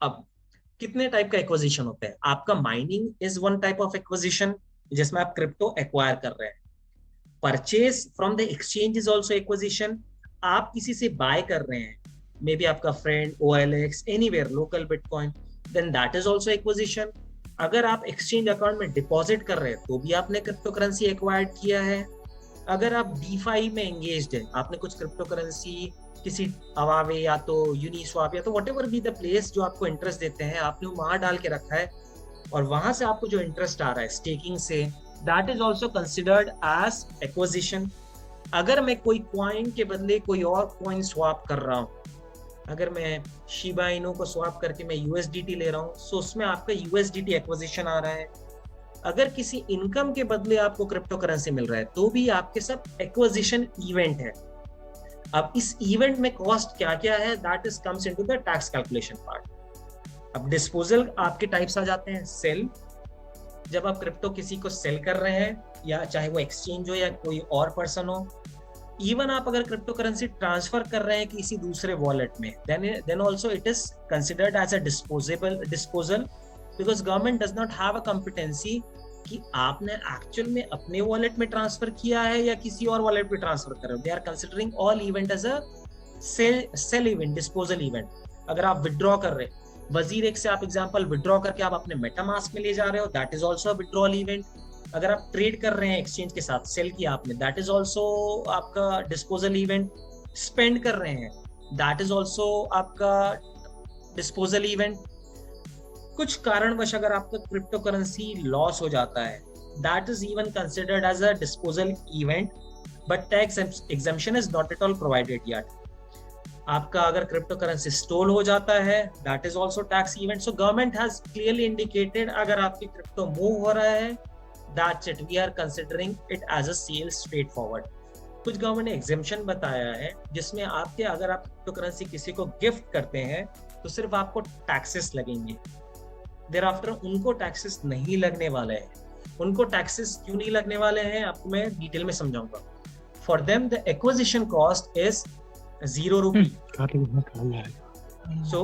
अब कितने टाइप का एक्विजिशन होता है? आपका mining is one type of acquisition, जिसमें आप क्रिप्टो एक्वायर कर रहे हैं। Purchase from the exchange is also acquisition. आप किसी से बाय कर रहे हैं, मे बी आपका friend, OLX, anywhere, local bitcoin, then that is also acquisition. अगर आप एक्सचेंज अकाउंट में डिपॉजिट कर रहे हैं तो भी आपने क्रिप्टो करेंसी एक्वायर्ड किया है। अगर आप डीफाई में एंगेज्ड है, आपने कुछ क्रिप्टो करेंसी किसी अवावे या तो यूनिस्वाप या तो what ever be the place जो आपको इंटरेस्ट देते हैं, आपने वहां डाल के रखा है और वहां से आपको जो इंटरेस्ट आ रहा है स्टेकिंग से, that is also considered as acquisition. अगर मैं कोई कॉइन के बदले कोई और कॉइन स्वैप कर रहा हूँ, अगर मैं शिबा इनो को स्वैप करके मैं यूएसडीटी ले रहा हूँ, सो उसमें आपका यूएसडीटी एक्विजिशन आ रहा है। अगर किसी इनकम के बदले आपको क्रिप्टो करेंसी मिल रहा है तो भी आपके सब एक्विजिशन इवेंट है। अब इस इवेंट में कॉस्ट क्या क्या है, that is comes into the tax calculation part. अब डिस्पोजल आपके टाइप्स आ जाते हैं। सेल, जब आप क्रिप्टो किसी को सेल कर रहे हैं, या चाहे वो एक्सचेंज हो या कोई और पर्सन हो, इवन आप अगर क्रिप्टो करेंसी ट्रांसफर कर रहे हैं किसी दूसरे वॉलेट में, then also it is considered as a disposal, because government does not have a competency कि आपने एक्चुअल में अपने वॉलेट में ट्रांसफर किया है या किसी और वॉलेट में ट्रांसफर कर रहे हो। They are considering all event as a sale event, disposal event. अगर आप विड्रॉ कर रहे हैं, वजीर एक से आप एग्जांपल विड्रॉ करके आप अपने मेटामास्क में ले जा रहे हो, that is also withdrawal event. अगर आप ट्रेड कर रहे हैं एक्सचेंज के साथ, सेल किया आपने, दैट इज ऑल्सो आपका डिस्पोजल इवेंट। स्पेंड कर रहे हैं, दैट इज ऑल्सो आपका डिस्पोजल इवेंट। कुछ कारणवश अगर आपका क्रिप्टो करेंसी लॉस हो जाता है, that is even considered as a disposal event, but tax exemption is not at all provided yet. आपका अगर क्रिप्टो करेंसी स्टोल हो जाता है, that is also tax event. So government has clearly indicated, अगर आपकी क्रिप्टो मूव हो रहा है, that's it, we are considering it as a sale straightforward. कुछ गवर्नमेंट ने एग्जेम्पशन बताया है जिसमें आपके, अगर आप क्रिप्टो करेंसी किसी को गिफ्ट करते हैं तो सिर्फ आपको टैक्सेस लगेंगे, देर आफ्टर उनको टैक्सेस नहीं लगने वाले हैं। उनको टैक्सेस क्यों नहीं लगने वाले हैं आपको मैं डिटेल में समझाऊंगा। For them the acquisition cost is ₹0। So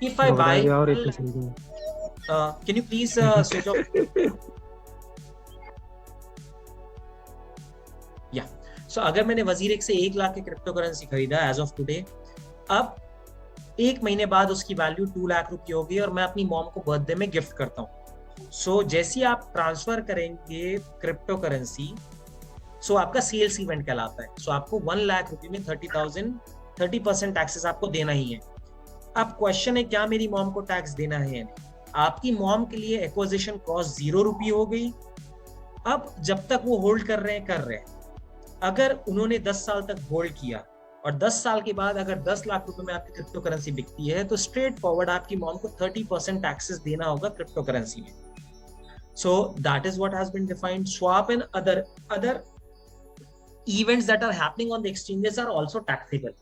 if I buy, can you please switch off? Yeah. So अगर मैंने वजीर एक से 1 लाख के क्रिप्टो करेंसी खरीदा एज ऑफ टुडे, अब 1 महीने बाद उसकी वैल्यू 2 लाख रुपए होगी और मैं अपनी मॉम को बर्थडे में गिफ्ट करता हूँ। सो जैसे आप ट्रांसफर करेंगे क्रिप्टो करेंसी, सो आपका सेल्स इवेंट कहलाता है। सो आपको 1 लाख रुपए में 30% टैक्सेस आपको देना ही है। अब क्वेश्चन है, क्या मेरी मॉम को टैक्स देना है या नहीं? आपकी मॉम के लिए एक्विजिशन कॉस्ट ₹0 हो गई। अब जब तक वो होल्ड कर रहे हैं, अगर उन्होंने 10 साल तक होल्ड किया और 10 साल के बाद अगर 10 लाख रुपए में आपकी क्रिप्टो करेंसी बिकती है, तो स्ट्रेट फॉरवर्ड आपकी मॉम को 30% टैक्सेस देना होगा क्रिप्टो करेंसी में। So that is what has been defined. Swap and other events that are happening on the exchanges are also taxable.